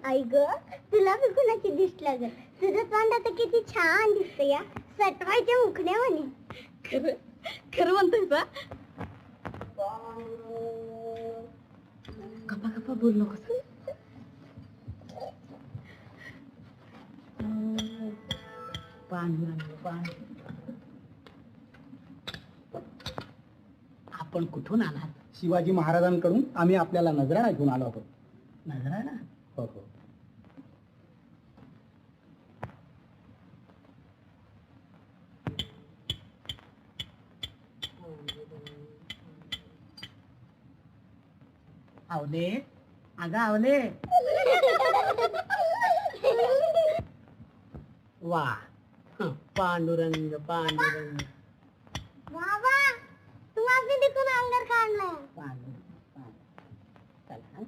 आई ग, तुला बी कुणाची दिसत लागल. तुझं तोंड आता किती छान दिसत या, सटवायच्या मुखण्या म्हणे. खरं खरं म्हणतोय का? गप्पा गप्पा बोल नकोस. पांडुरंग पांडुरंग. आपण कुठून आलात? शिवाजी महाराजांकडून आम्ही आपल्याला नजराणा घेऊन आलो होतो. नजराणा? हो हो. आवले अगं आवले. वा पांडुरंग पांडुरंग. बाबा, तू माझी तिकून अंगार काढलाय. पांडुरंग पांडुरंग. चला